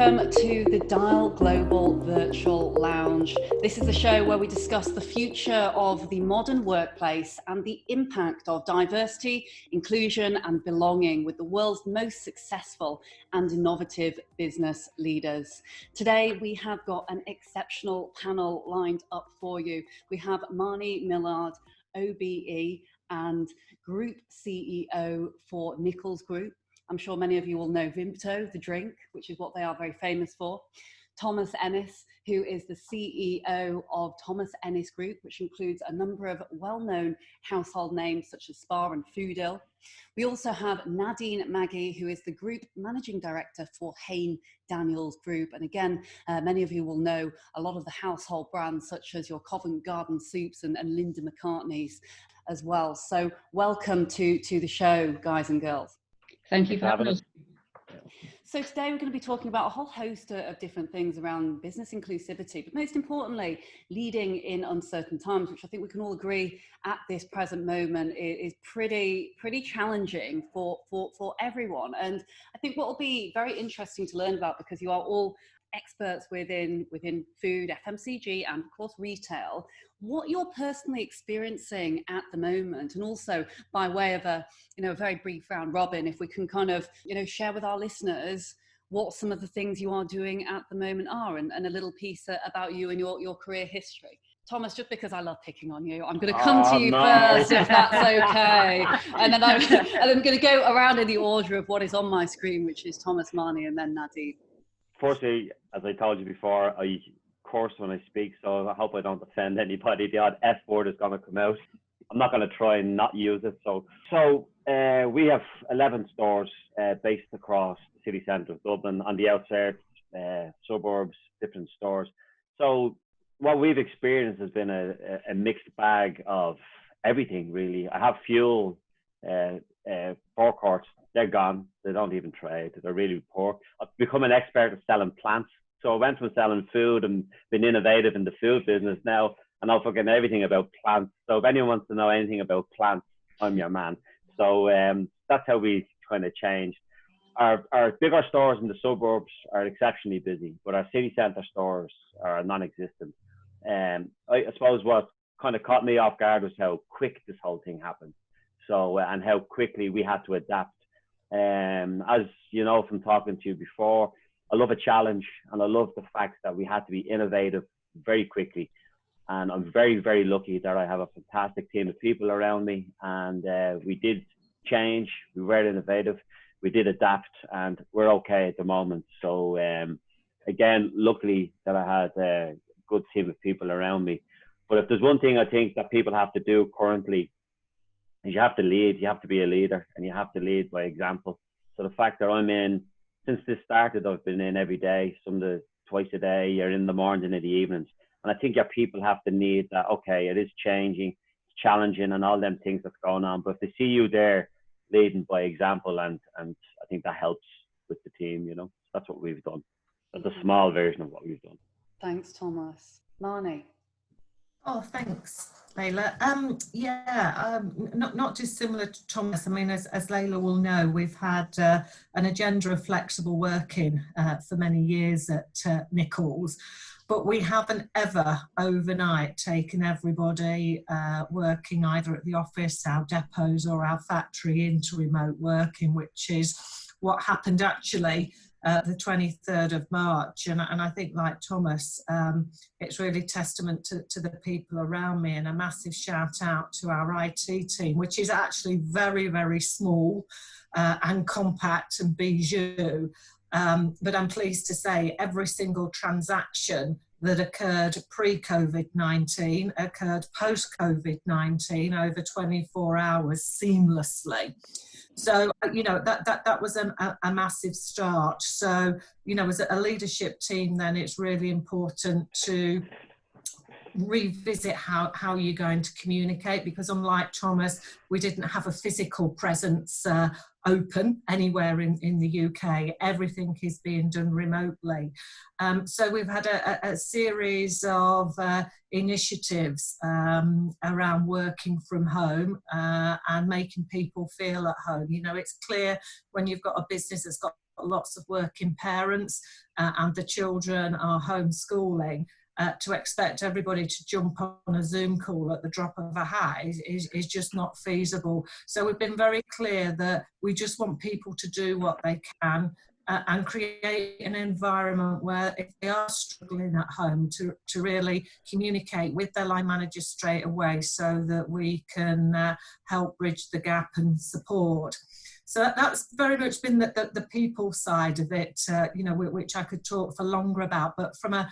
Welcome to the Dial Global Virtual Lounge. This is the show where we discuss the future of the modern workplace and the impact of diversity, inclusion and belonging with the world's most successful and innovative business leaders. Today we have got an exceptional panel lined up for you. We have Marnie, Millard, OBE and Group CEO for Nicholls Group. I'm sure many of you will know Vimto, the drink, which is what they are very famous for. Thomas Ennis, who is the CEO of Thomas Ennis Group, which includes a number of well-known household names such as Spar and Foodill. We also have Nadine Maggi, who is the Group Managing Director for Hain Daniels Group. And again, many of you will know a lot of the household brands such as your Covent Garden Soups and Linda McCartney's as well. So welcome to the show, guys and girls. Thank you for having us. So today we're going to be talking about a whole host of different things around business inclusivity, but most importantly, leading in uncertain times, which I think we can all agree at this present moment is pretty challenging for everyone. And I think what will be very interesting to learn about, because you are all experts within food, FMCG, and of course retail, what you're personally experiencing at the moment, and also by way of a very brief round robin, if we can kind of share with our listeners what some of the things you are doing at the moment are, and a little piece about you and your career history. Thomas, just because I love picking on you, I'm going to come to you first, if that's okay. And then I'm going to go around in the order of what is on my screen, which is Thomas, Marnie, and then Nadine. Firstly, as I told you before, I curse when I speak, so I hope I don't offend anybody. The odd F word is going to come out. I'm not going to try and not use it. So we have 11 stores based across the city centre of Dublin, on the outskirts, suburbs, different stores. So what we've experienced has been a mixed bag of everything, really. I have fuel forecourts. They're gone. They don't even trade. They're really poor. I've become an expert at selling plants. So I went from selling food and been innovative in the food business now, and I'll forget everything about plants. So if anyone wants to know anything about plants, I'm your man. So that's how we kind of changed. Our bigger stores in the suburbs are exceptionally busy, but our city centre stores are non-existent. I suppose what kind of caught me off guard was how quick this whole thing happened. So and how quickly we had to adapt. As you know from talking to you before, I love a challenge, and I love the fact that we had to be innovative very quickly. And I'm very, very lucky that I have a fantastic team of people around me, and we did change, we were innovative, we did adapt, and we're okay at the moment. So again, luckily that I had a good team of people around me. But if there's one thing I think that people have to do currently, is you have to lead. You have to be a leader, and you have to lead by example. So the fact that I'm in, since this started, I've been in every day, twice a day, you're in the morning and the evenings. And I think your people have to need that, okay, it is changing, it's challenging and all them things that's going on. But if they see you there leading by example, and I think that helps with the team, That's what we've done. That's a small version of what we've done. Thanks, Thomas. Marnie. Oh, thanks, Layla. Not dissimilar to Thomas. I mean, as Layla will know, we've had an agenda of flexible working for many years at Nicholls, but we haven't ever overnight taken everybody working either at the office, our depots or our factory into remote working, which is what happened actually the 23rd of March. And I think, like Thomas, it's really testament to the people around me, and a massive shout out to our IT team, which is actually very, very small and compact and bijou. But I'm pleased to say every single transaction that occurred pre-COVID-19 occurred post-COVID-19 over 24 hours seamlessly. So, that was a massive start. So, as a leadership team, then it's really important to revisit how you're going to communicate, because unlike Thomas, we didn't have a physical presence open anywhere in the UK. Everything is being done remotely. So we've had a series of initiatives around working from home and making people feel at home. It's clear when you've got a business that's got lots of working parents and the children are homeschooling, to expect everybody to jump on a Zoom call at the drop of a hat is just not feasible. So we've been very clear that we just want people to do what they can and create an environment where if they are struggling at home to really communicate with their line managers straight away so that we can help bridge the gap and support. So that's very much been the people side of it, you know, which I could talk for longer about. But from a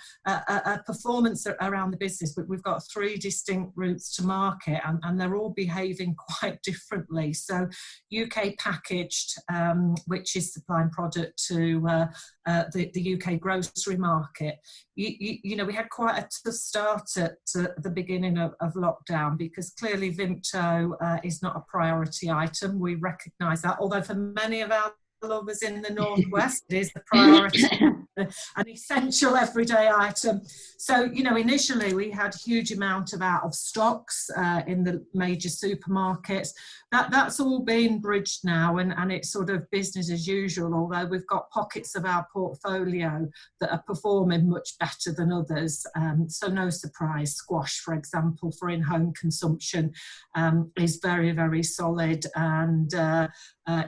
performance around the business, we've got 3 distinct routes to market, and they're all behaving quite differently. So UK packaged, which is supplying product to the UK grocery market. You know, we had quite a tough start at the beginning of lockdown because clearly Vimto is not a priority item. We recognise that, although for many of our lovers in the Northwest, it is the priority, an essential everyday item. So, you know, initially we had a huge amount of out of stocks in the major supermarkets. That's all been bridged now, and it's sort of business as usual, although we've got pockets of our portfolio that are performing much better than others. So no surprise, squash, for example, for in-home consumption is very, very solid, and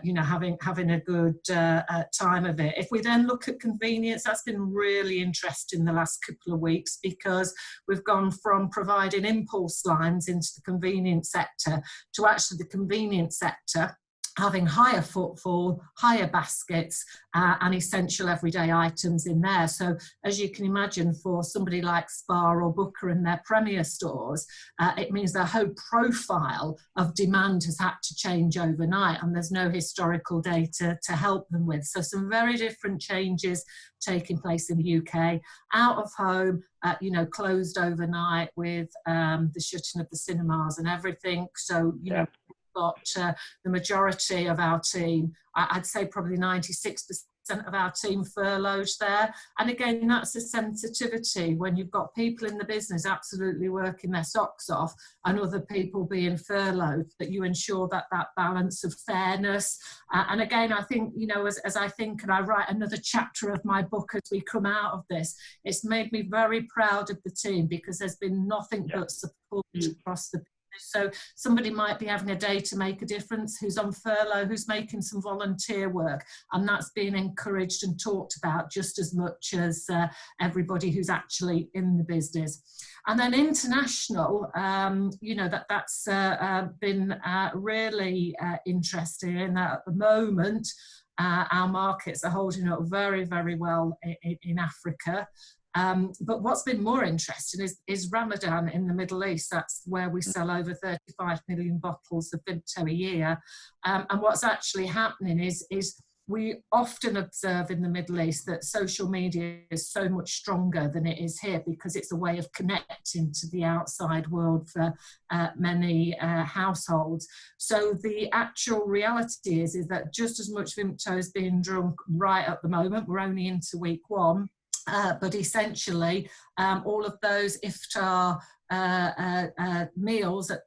you know, having a good time of it. If we then look at convenience, that's been really interesting the last couple of weeks because we've gone from providing impulse lines into the convenience sector to actually the convenience sector having higher footfall, higher baskets, and essential everyday items in there. So as you can imagine, for somebody like Spar or Booker and their Premier stores, it means their whole profile of demand has had to change overnight, and there's no historical data to help them with. So some very different changes taking place in the UK. Out of home, you know, closed overnight with the shutting of the cinemas and everything. So, you know, got the majority of our team, I'd say probably 96% of our team furloughed there. And again, that's a sensitivity when you've got people in the business absolutely working their socks off and other people being furloughed, that you ensure that balance of fairness. And again, I think, you know, as I think and I write another chapter of my book as we come out of this, it's made me very proud of the team because there's been nothing but support across the. So somebody might be having a day to make a difference, who's on furlough, who's making some volunteer work, and that's being encouraged and talked about just as much as everybody who's actually in the business. And then international, you know, that's been really interesting in that at the moment our markets are holding up very, very well in Africa. But what's been more interesting is Ramadan in the Middle East. That's where we sell over 35 million bottles of Vimto a year. And what's actually happening is we often observe in the Middle East that social media is so much stronger than it is here because it's a way of connecting to the outside world for many households. So the actual reality is that just as much Vimto is being drunk right at the moment, we're only into week 1, but essentially all of those iftar meals at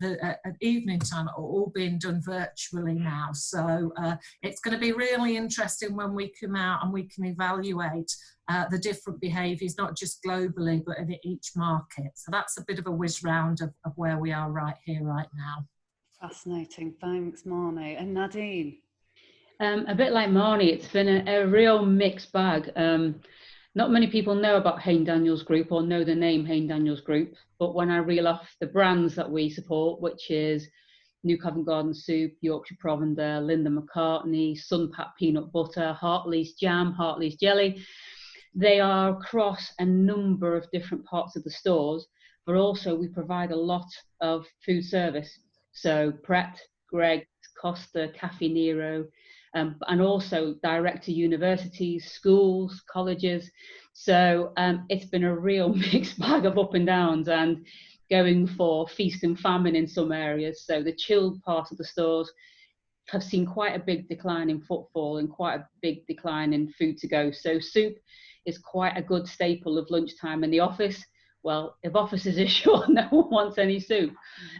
evening time are all being done virtually now. So it's going to be really interesting when we come out and we can evaluate the different behaviours, not just globally, but in each market. So that's a bit of a whiz round of where we are right here, right now. Fascinating. Thanks, Marnie. And Nadine? A bit like Marnie, it's been a real mixed bag. Not many people know about Hain Daniels Group or know the name Hain Daniels Group, but when I reel off the brands that we support, which is New Covent Garden Soup, Yorkshire Provender, Linda McCartney, Sunpat Peanut Butter, Hartley's Jam, Hartley's Jelly, they are across a number of different parts of the stores, but also we provide a lot of food service. So Pret, Greggs, Costa, Caffè Nero, and also direct to universities, schools, colleges. So it's been a real mixed bag of up and downs and going for feast and famine in some areas. So the chilled part of the stores have seen quite a big decline in footfall and quite a big decline in food to go. So soup is quite a good staple of lunchtime in the office. Well, if offices are short, no one wants any soup.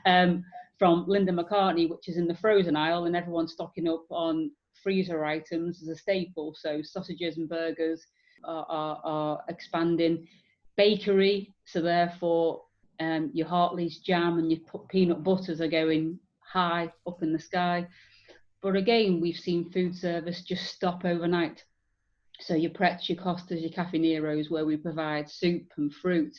From Linda McCartney, which is in the frozen aisle, and everyone's stocking up on freezer items as a staple. So sausages and burgers are expanding. Bakery, so therefore your Hartley's jam and your peanut butters are going high up in the sky. But again, we've seen food service just stop overnight. So your Pretz, your Costas, your Caffè Neros, where we provide soup and fruit,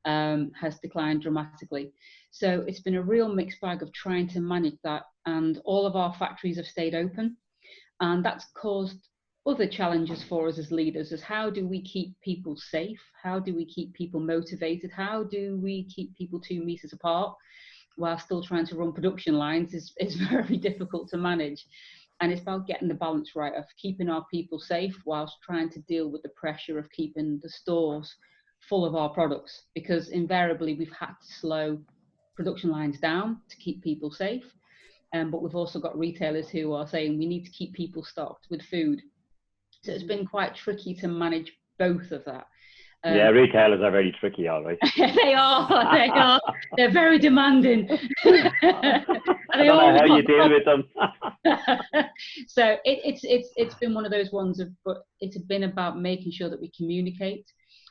has declined dramatically. So it's been a real mixed bag of trying to manage that, and all of our factories have stayed open, and that's caused other challenges for us as leaders, as how do we keep people safe? How do we keep people motivated? How do we keep people 2 meters apart while still trying to run production lines is very difficult to manage. And it's about getting the balance right of keeping our people safe whilst trying to deal with the pressure of keeping the stores full of our products, because invariably we've had to slow production lines down to keep people safe. But we've also got retailers who are saying we need to keep people stocked with food. So it's been quite tricky to manage both of that. Yeah, retailers are very tricky, all right. They are. They're very demanding. I don't know how you deal with them. So it's been one of those ones of, but it's been about making sure that we communicate.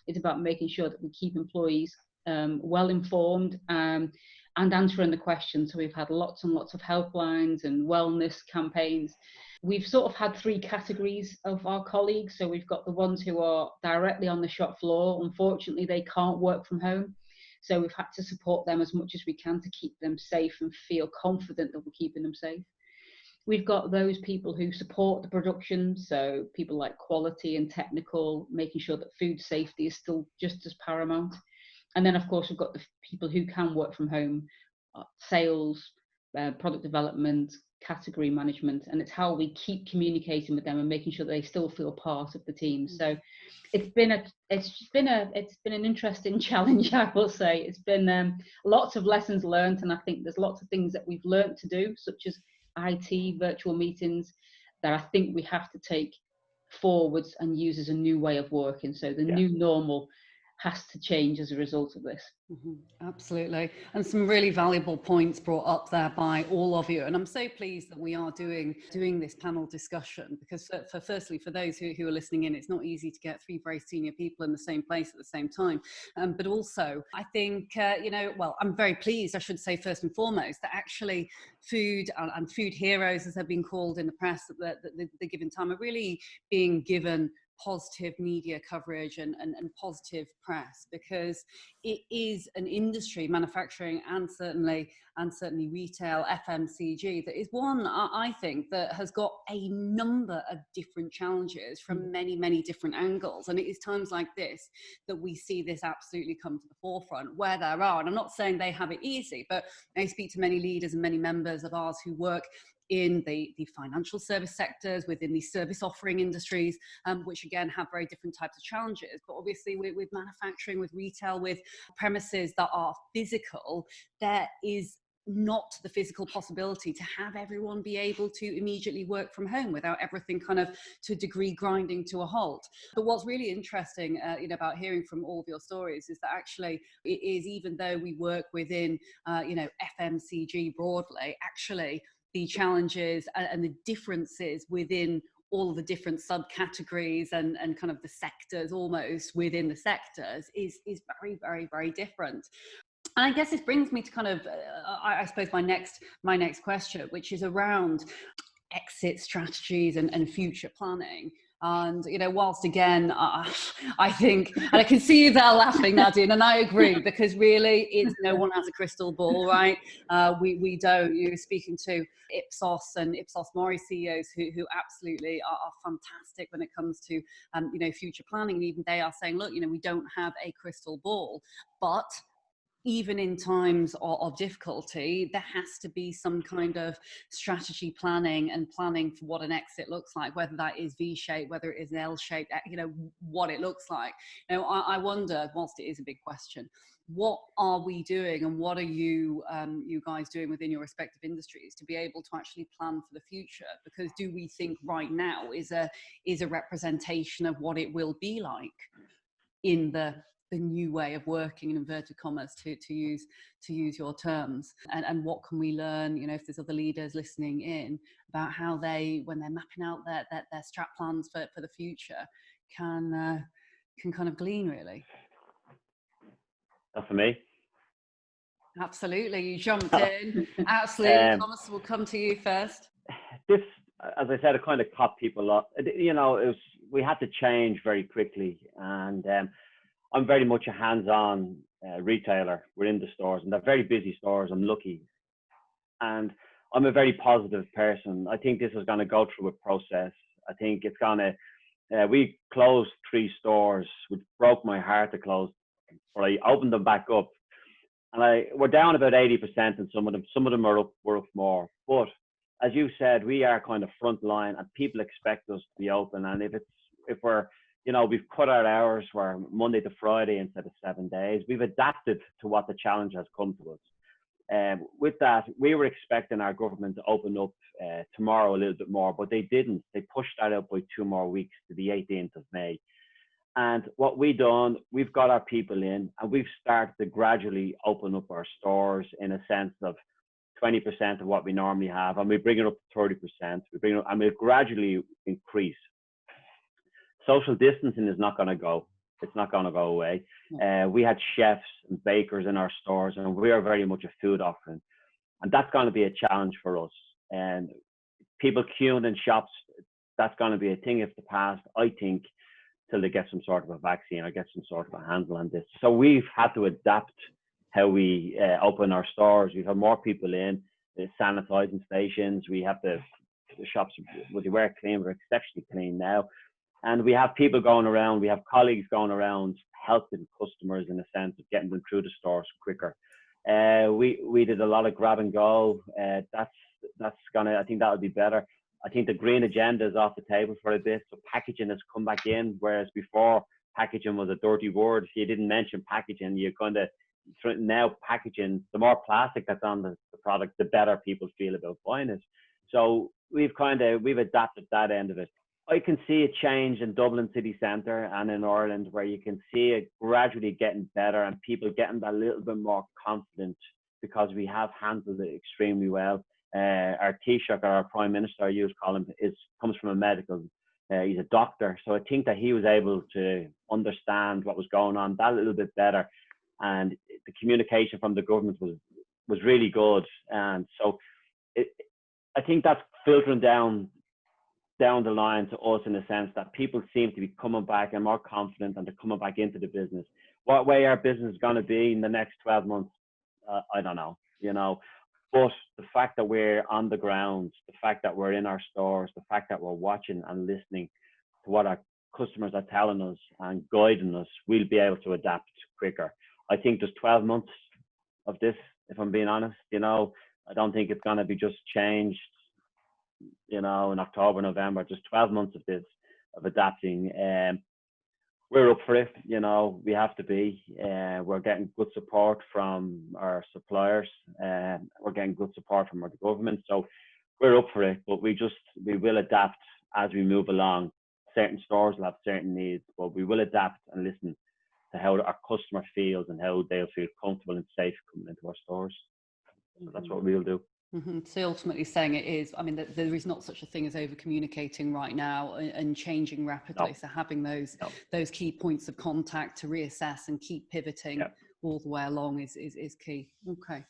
It's about making sure that we keep employees well informed and answering the questions. So we've had lots and lots of helplines and wellness campaigns. We've sort of had 3 categories of our colleagues. So we've got the ones who are directly on the shop floor. Unfortunately, they can't work from home. So we've had to support them as much as we can to keep them safe and feel confident that we're keeping them safe. We've got those people who support the production. So people like quality and technical, making sure that food safety is still just as paramount. And then, of course, we've got the people who can work from home, sales, product development, category management, and it's how we keep communicating with them and making sure they still feel part of the team. So it's been an interesting challenge, I will say. It's been lots of lessons learned, and I think there's lots of things that we've learned to do, such as IT, virtual meetings, that I think we have to take forwards and use as a new way of working. So the new normal has to change as a result of this. Absolutely. And some really valuable points brought up there by all of you. And I'm so pleased that we are doing this panel discussion, because firstly, for those who are listening in, it's not easy to get 3 very senior people in the same place at the same time. But also, I think, I'm very pleased, I should say, first and foremost, that actually food and food heroes, as they've been called in the press at the given time, are really being given positive media coverage and positive press, because it is an industry, manufacturing and certainly retail, FMCG, that is one, I think, that has got a number of different challenges from many different angles. And it is times like this that we see this absolutely come to the forefront, where there are, and I'm not saying they have it easy, but I speak to many leaders and many members of ours who work in the financial service sectors, within the service offering industries, which again have very different types of challenges. But obviously with manufacturing, with retail, with premises that are physical, there is not the physical possibility to have everyone be able to immediately work from home without everything kind of to a degree grinding to a halt. But what's really interesting about hearing from all of your stories is that actually it is, even though we work within FMCG broadly, actually the challenges and the differences within all of the different subcategories and kind of the sectors almost within the sectors is very, very, very different. And I guess this brings me to kind of, I suppose, my next question, which is around exit strategies and future planning. And, whilst again, I think, and I can see you there laughing, Nadine, and I agree, because really it's no one has a crystal ball, right? We don't. You're speaking to Ipsos and Ipsos Mori CEOs who absolutely are fantastic when it comes to, future planning. And even they are saying, look, we don't have a crystal ball, but even in times of difficulty, there has to be some kind of strategy planning and planning for what an exit looks like, whether that is V-shaped, whether it is an L-shaped, what it looks like. I wonder, whilst it is a big question, what are we doing and what are you guys doing within your respective industries to be able to actually plan for the future? Because do we think right now is a representation of what it will be like in the new way of working, in inverted commas, to use your terms, and what can we learn, you know, if there's other leaders listening in, about how they, when they're mapping out their strat plans for the future, can kind of glean, really. That's for me. Absolutely, you jumped in. Absolutely. Thomas, we'll come to you first. This, as I said, it kind of caught people up. You know, we had to change very quickly, and I'm very much a hands-on retailer. We're in the stores, and they're very busy stores. I'm lucky, and I'm a very positive person. I think this is going to go through a process. I think it's going to. We closed 3 stores, which broke my heart to close, but I opened them back up. And we're down about 80% in some of them. Some of them are up more. But as you said, we are kind of front line, and people expect us to be open. And if we're, you know, we've cut our hours, we're Monday to Friday instead of 7 days. We've adapted to what the challenge has come to us. With that, we were expecting our government to open up tomorrow a little bit more, but they didn't. They pushed that out by 2 more weeks to the 18th of May. And what we done, we've got our people in, and we've started to gradually open up our stores in a sense of 20% of what we normally have, and we bring it up to 30%. And we gradually increase. Social distancing is not going to go. It's not going to go away. We had chefs and bakers in our stores, and we are very much a food offering, and that's going to be a challenge for us. And people queuing in shops, that's going to be a thing of the past, I think, till they get some sort of a vaccine or get some sort of a handle on this. So we've had to adapt how we open our stores. We've had more people in, the sanitizing stations. We have the shops, well, they were clean, we're exceptionally clean now. And we have people going around, we have colleagues going around helping customers in a sense of getting them through the stores quicker. We did a lot of grab and go. That's gonna, I think that would be better. I think the green agenda is off the table for a bit, so packaging has come back in, whereas before packaging was a dirty word. If you didn't mention packaging, you kind of, now packaging, the more plastic that's on the product, the better people feel about buying it. So we've adapted that end of it. I can see a change in Dublin city centre and in Ireland, where you can see it gradually getting better and people getting that little bit more confident, because we have handled it extremely well. Our Taoiseach, our Prime Minister, I used to call him, comes from a medical, he's a doctor. So I think that he was able to understand what was going on that a little bit better. And the communication from the government was really good. And so I think that's filtering down the line to us, in a sense that people seem to be coming back and more confident, and they're coming back into the business. What way our business is going to be in the next 12 months, I don't know, you know. But the fact that we're on the ground, the fact that we're in our stores, the fact that we're watching and listening to what our customers are telling us and guiding us, we'll be able to adapt quicker. I think there's 12 months of this, if I'm being honest. You know, I don't think it's going to be just changed, you know, in October, November. Just 12 months of this, of adapting. We're up for it, you know, we have to be. We're getting good support from our suppliers. We're getting good support from our government. So we're up for it, but we will adapt as we move along. Certain stores will have certain needs, but we will adapt and listen to how our customer feels and how they'll feel comfortable and safe coming into our stores. So that's what we'll do. Mm-hmm. So ultimately saying it is, I mean, there is not such a thing as over communicating right now and changing rapidly. No. So having those key points of contact to reassess and keep pivoting all the way along is key. Okay.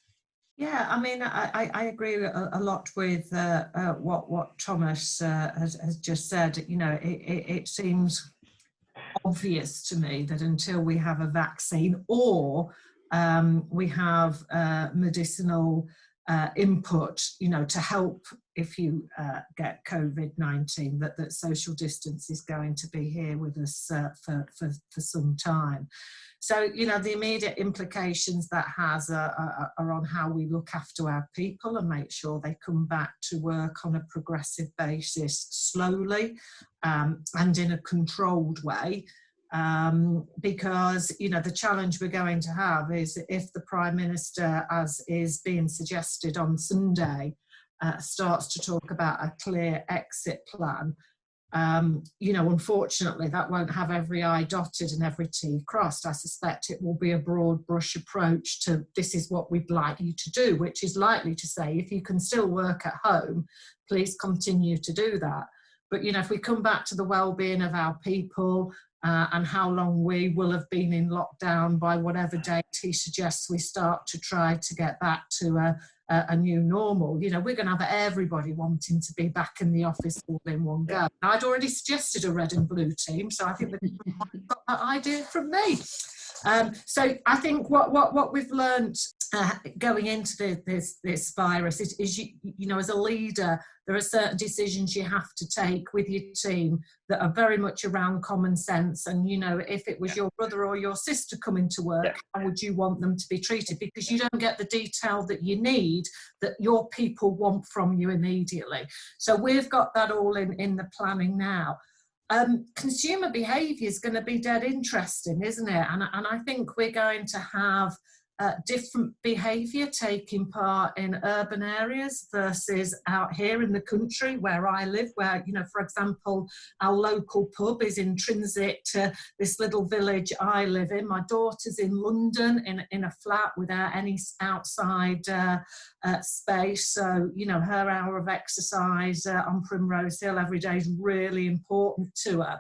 Yeah, I mean, I agree a lot with what Thomas has just said. You know, it seems obvious to me that until we have a vaccine or we have medicinal input, you know, to help if you get COVID-19, that social distance is going to be here with us for some time. So, you know, the immediate implications that has are on how we look after our people and make sure they come back to work on a progressive basis slowly and in a controlled way. Because, you know, the challenge we're going to have is if the Prime Minister, as is being suggested on Sunday, starts to talk about a clear exit plan, You know, unfortunately, that won't have every I dotted and every T crossed. I suspect it will be a broad brush approach to this is what we'd like you to do, which is likely to say, if you can still work at home, please continue to do that. But, you know, if we come back to the well-being of our people and how long we will have been in lockdown by whatever date he suggests we start to try to get back to a new normal, you know, we're going to have everybody wanting to be back in the office all in one go. I'd already suggested a red and blue team, so I think they got that idea from me. So I think what we've learned going into this virus is you know, as a leader, there are certain decisions you have to take with your team that are very much around common sense. And, you know, if it was your brother or your sister coming to work, how would you want them to be treated? Because you don't get the detail that you need, that your people want from you immediately. So we've got that all in the planning now. Consumer behaviour is going to be dead interesting, isn't it? And I think we're going to have different behaviour taking part in urban areas versus out here in the country where I live, where, you know, for example, our local pub is intrinsic to this little village I live in. My daughter's in London in a flat without any outside space. So, you know, her hour of exercise on Primrose Hill every day is really important to her.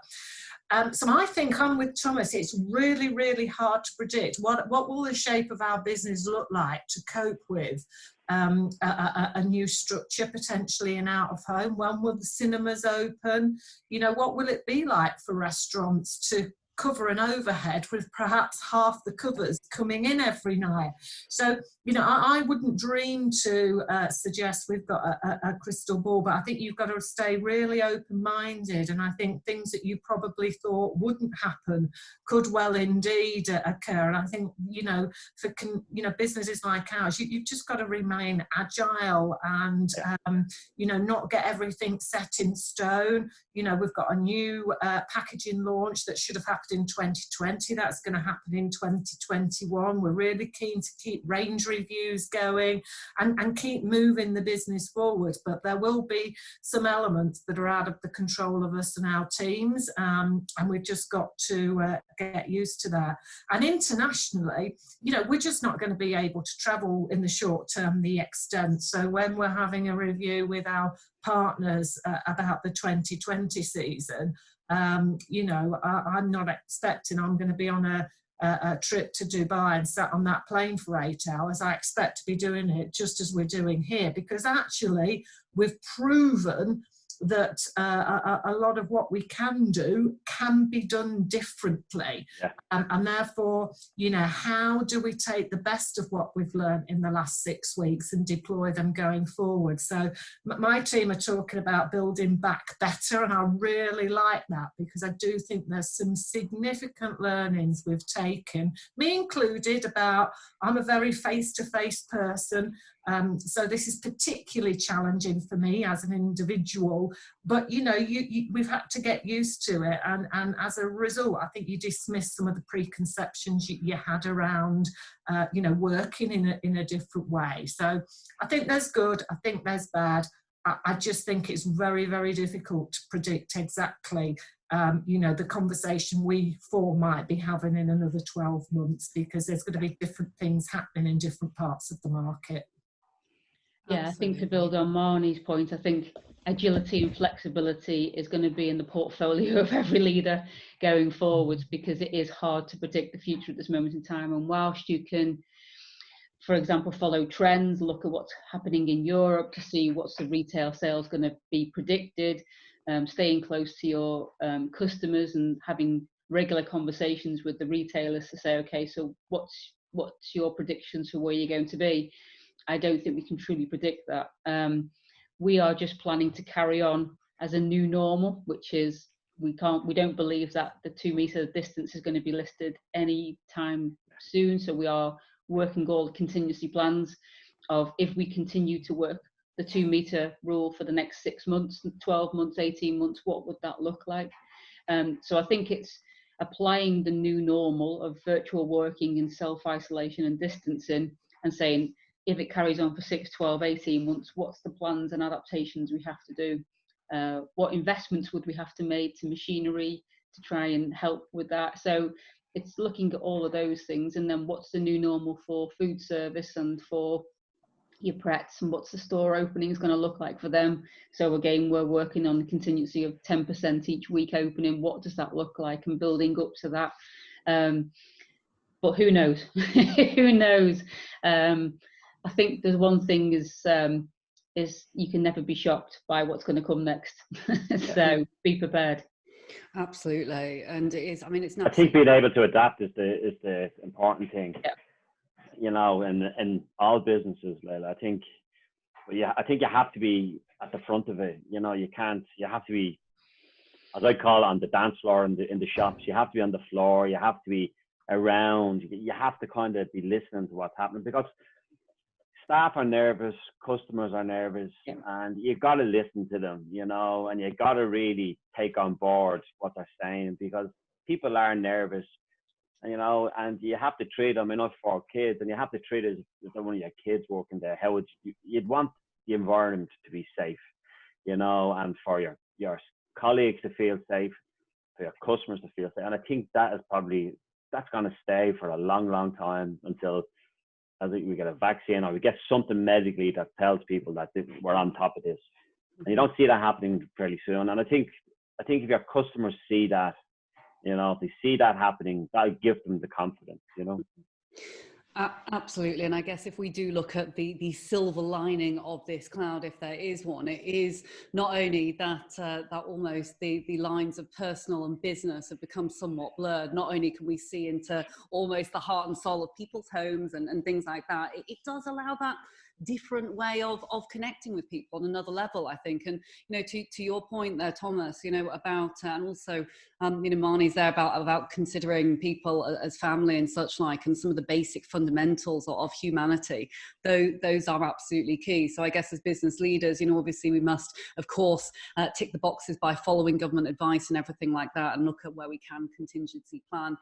So I think I'm with Thomas. It's really, really hard to predict what will the shape of our business look like to cope with a new structure potentially in out of home. When will the cinemas open? You know, what will it be like for restaurants to cover an overhead with perhaps half the covers coming in every night? So, you know, I wouldn't dream to suggest we've got a crystal ball, but I think you've got to stay really open-minded. And I think things that you probably thought wouldn't happen could well indeed occur. And I think, you know, for businesses like ours, you've just got to remain agile and, you know, not get everything set in stone. You know, we've got a new packaging launch that should have happened in 2020. That's going to happen in 2021. We're really keen to keep range reviews going and keep moving the business forward. But there will be some elements that are out of the control of us and our teams, and we've just got to get used to that. And internationally, you know, we're just not going to be able to travel in the short term the extent. So when we're having a review with our partners about the 2020 season, you know, I'm not expecting I'm going to be on a trip to Dubai and sat on that plane for 8 hours. I expect to be doing it just as we're doing here, because actually we've proven that a lot of what we can do can be done differently. And therefore, you know, how do we take the best of what we've learned in the last 6 weeks and deploy them going forward? So my team are talking about building back better, and I really like that, because I do think there's some significant learnings we've taken, me included, about I'm a very face-to-face person. So this is particularly challenging for me as an individual, but you know, we've had to get used to it, and as a result, I think you dismiss some of the preconceptions you had around, you know, working in a different way. So I think there's good, I think there's bad. I just think it's very, very difficult to predict exactly, you know, the conversation we four might be having in another 12 months, because there's going to be different things happening in different parts of the market. Yeah, I think to build on Marnie's point, I think agility and flexibility is going to be in the portfolio of every leader going forwards, because it is hard to predict the future at this moment in time. And whilst you can, for example, follow trends, look at what's happening in Europe to see what's the retail sales going to be predicted, staying close to your customers and having regular conversations with the retailers to say, okay, so what's your predictions for where you're going to be? I don't think we can truly predict that. We are just planning to carry on as a new normal, which is we don't believe that the 2 meter distance is going to be listed any time soon. So we are working all the contingency plans of, if we continue to work the 2 meter rule for the next 6 months, 12 months, 18 months, what would that look like? So I think it's applying the new normal of virtual working and self-isolation and distancing, and saying, if it carries on for 6, 12, 18 months, what's the plans and adaptations we have to do? What investments would we have to make to machinery to try and help with that? So it's looking at all of those things, and then what's the new normal for food service and for your Prets, and what's the store openings going to look like for them? So again, we're working on the contingency of 10% each week opening. What does that look like, and building up to that? But who knows? Who knows? I think there's one thing is you can never be shocked by what's going to come next. So be prepared. Absolutely, and it is. I mean, it's not. I think being able to adapt is the important thing. Yeah. You know, in all businesses, Leila, I think you have to be at the front of it. You know, you have to be, as I call it, on the dance floor in the shops. You have to be on the floor. You have to be around. You have to kind of be listening to what's happening, because staff are nervous, customers are nervous, and you got to listen to them, you know, and you got to really take on board what they're saying, because people are nervous, you know, and you have to treat them, enough for kids, and you have to treat it as if one of your kids working there. How would you'd want the environment to be safe, you know, and for your colleagues to feel safe, for your customers to feel safe. And I think that's going to stay for a long, long time, until I think we get a vaccine, or we get something medically that tells people that we're on top of this. And you don't see that happening fairly soon. And I think if your customers see that, you know, if they see that happening, that'll give them the confidence, you know. Absolutely, and I guess if we do look at the silver lining of this cloud, if there is one, it is not only that almost the lines of personal and business have become somewhat blurred. Not only can we see into almost the heart and soul of people's homes and things like that, it does allow that different way of connecting with people on another level, I think. And, you know, to your point there, Thomas, you know, about and also you know, Marnie's there about considering people as family and such like, and some of the basic fundamentals of humanity, though those are absolutely key. So I guess as business leaders, you know, obviously we must of course tick the boxes by following government advice and everything like that, and look at where we can contingency plan,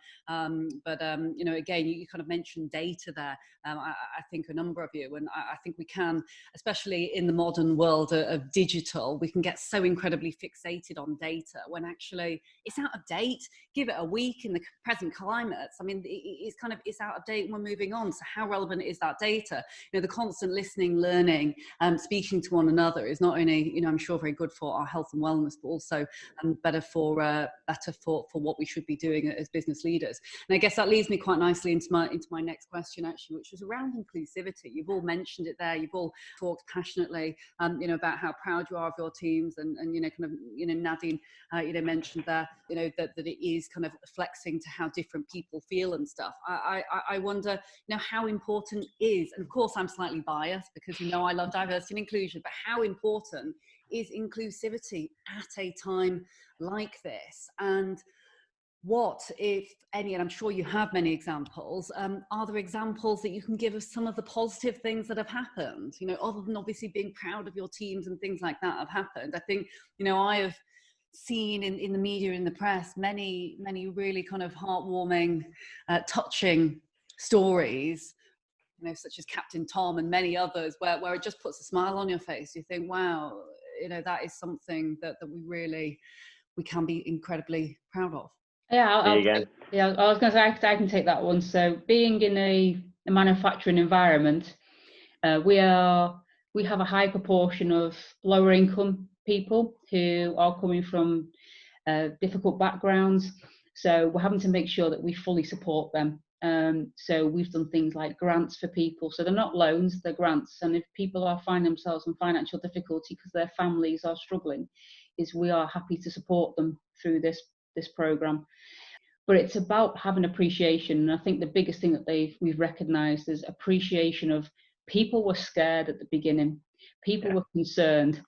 but you know, again, you kind of mentioned data there. I think a number of you, and I think we can, especially in the modern world of digital, we can get so incredibly fixated on data when actually it's out of date. Give it a week in the present climates. I mean, it's out of date and we're moving on. So how relevant is that data? You know, the constant listening, learning, speaking to one another is not only, you know, I'm sure very good for our health and wellness, but also better for what we should be doing as business leaders. And I guess that leads me quite nicely into my next question, actually, which was around inclusivity. You've all mentioned it there. You've all talked passionately, you know, about how proud you are of your teams, and you know, kind of, you know, Nadine, you know, mentioned there, you know, that it is kind of flexing to how different people feel and stuff. I wonder, you know, how important is, and of course I'm slightly biased because, you know, I love diversity and inclusion, but how important is inclusivity at a time like this? And what, if any, and I'm sure you have many examples, are there examples that you can give of some of the positive things that have happened, you know, other than obviously being proud of your teams and things like that have happened? I think, you know, I have seen in the media, in the press, many really kind of heartwarming, touching stories, you know, such as Captain Tom and many others, where it just puts a smile on your face. You think, wow, you know, that is something that we can be incredibly pround of. Yeah, I was going to say I can take that one. So being in a manufacturing environment, we have a high proportion of lower income people who are coming from difficult backgrounds. So we're having to make sure that we fully support them. So we've done things like grants for people. So they're not loans, they're grants. And if people are finding themselves in financial difficulty because their families are struggling, we are happy to support them through this programme. But it's about having appreciation. And I think the biggest thing that we've recognised is appreciation of people were scared at the beginning. People were concerned,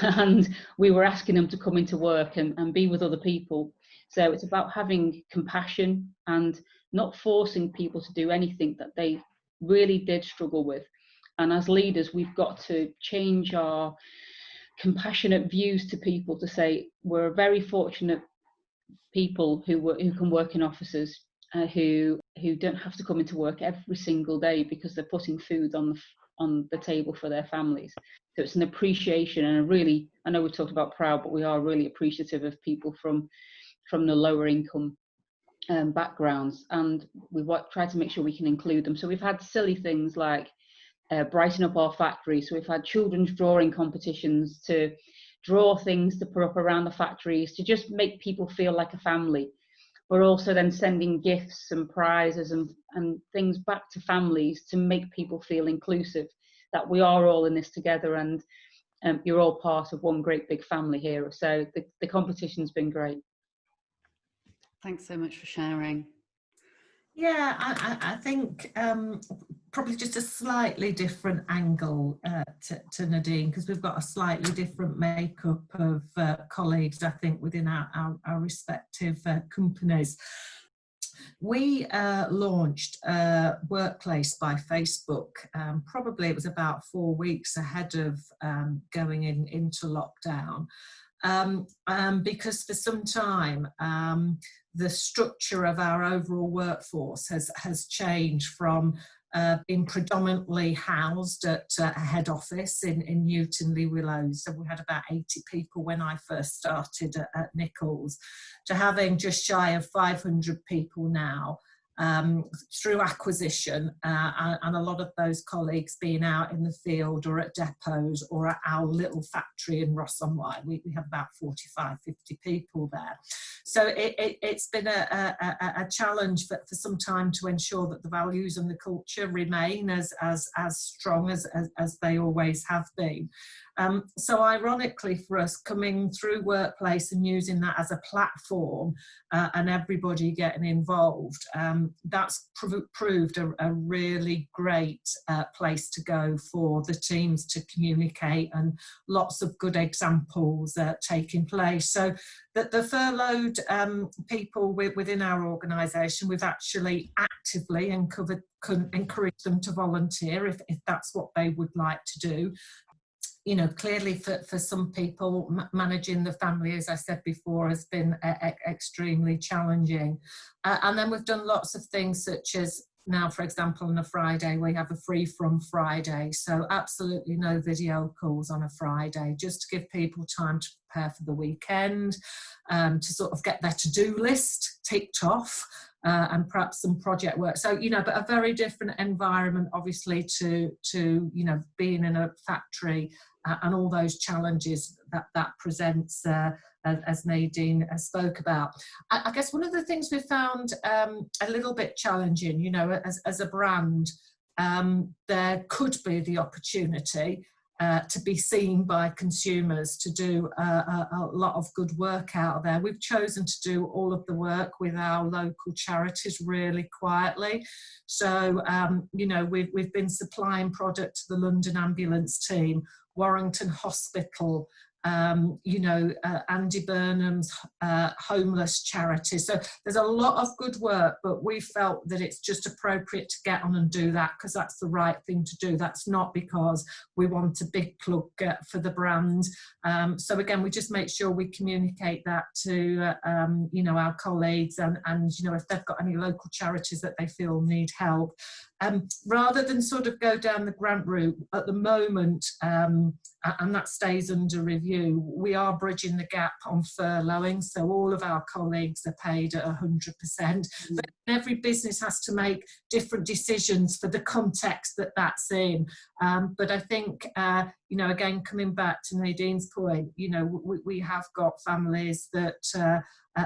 and we were asking them to come into work and be with other people. So it's about having compassion and not forcing people to do anything that they really did struggle with. And as leaders, we've got to change our compassionate views to people to say we're very fortunate people who can work in offices, who don't have to come into work every single day because they're putting food on on the table for their families. So it's an appreciation, and I know we talked about proud, but we are really appreciative of people from the lower income backgrounds, and we've tried to make sure we can include them. So we've had silly things like brighten up our factory. So we've had children's drawing competitions to draw things to put up around the factories to just make people feel like a family. We're also then sending gifts and prizes and things back to families to make people feel inclusive, that we are all in this together, and you're all part of one great big family here. So the competition's been great. Thanks so much for sharing. Yeah, I think probably just a slightly different angle to Nadine, because we've got a slightly different makeup of colleagues, I think, within our respective companies. We launched Workplace by Facebook. Probably it was about 4 weeks ahead of going into lockdown. Because for some time the structure of our overall workforce has changed from being predominantly housed at a head office in Newton Le Willows. So we had about 80 people when I first started at Nicholls, to having just shy of 500 people now. Through acquisition, and a lot of those colleagues being out in the field or at depots or at our little factory in Ross-on-Wye. We have about 45, 50 people there. So it's been a challenge for some time to ensure that the values and the culture remain as strong as they always have been. So ironically for us, coming through Workplace and using that as a platform and everybody getting involved, that's proved a really great place to go for the teams to communicate, and lots of good examples taking place. So the furloughed people within our organisation, we've actually actively encouraged them to volunteer if that's what they would like to do. You know, clearly for some people, managing the family, as I said before, has been extremely challenging. And then we've done lots of things, such as now, for example, on a Friday, we have a free from Friday. So absolutely no video calls on a Friday, just to give people time to prepare for the weekend, to sort of get their to-do list ticked off. And perhaps some project work. So, you know, but a very different environment, obviously, to you know, being in a factory and all those challenges that presents, as Nadine spoke about. I guess one of the things we found a little bit challenging, you know, as a brand, there could be the opportunity to be seen by consumers, to do a lot of good work out there. We've chosen to do all of the work with our local charities really quietly. So, you know, we've been supplying product to the London Ambulance Team, Warrington Hospital, you know, Andy Burnham's homeless charity. So there's a lot of good work, but we felt that it's just appropriate to get on and do that because that's the right thing to do. That's not because we want a big plug for the brand. So again, we just make sure we communicate that to, you know, our colleagues and, you know, if they've got any local charities that they feel need help. Rather than sort of go down the grant route at the moment, and that stays under review, we are bridging the gap on furloughing, so all of our colleagues are paid at 100%. But every business has to make different decisions for the context that's in. But I think, you know, again, coming back to Nadine's point, you know, we have got families that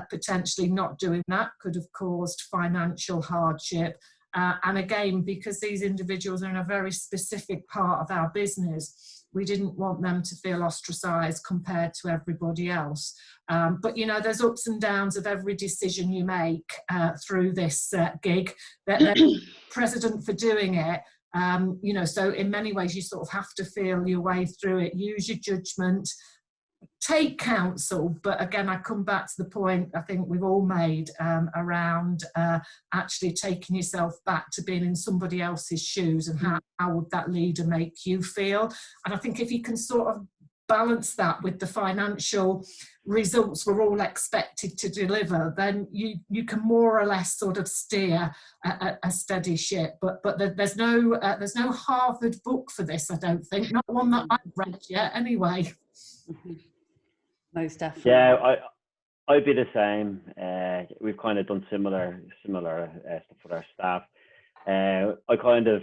potentially not doing that could have caused financial hardship. And again, because these individuals are in a very specific part of our business, we didn't want them to feel ostracised compared to everybody else. But, you know, there's ups and downs of every decision you make through this gig. There's precedent for doing it. You know, so in many ways, you sort of have to feel your way through it, use your judgment, take counsel. But again, I come back to the point I think we've all made around actually taking yourself back to being in somebody else's shoes and how would that leader make you feel. And I think if you can sort of balance that with the financial results we're all expected to deliver, then you can more or less sort of steer a steady ship. But there's no Harvard book for this, I don't think, not one that I've read yet anyway. Most definitely. Yeah, I'd be the same. We've kind of done similar stuff with our staff. I kind of,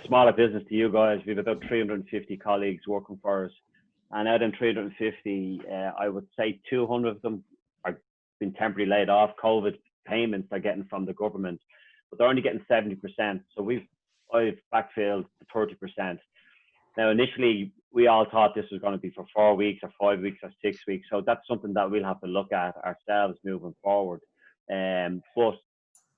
smaller business to you guys, we have about 350 colleagues working for us. And out of 350, I would say 200 of them are been temporarily laid off. COVID payments they're getting from the government, but they're only getting 70%. So I've backfilled to 30%. Now, initially, we all thought this was going to be for 4 weeks or 5 weeks or 6 weeks. So that's something that we'll have to look at ourselves moving forward. But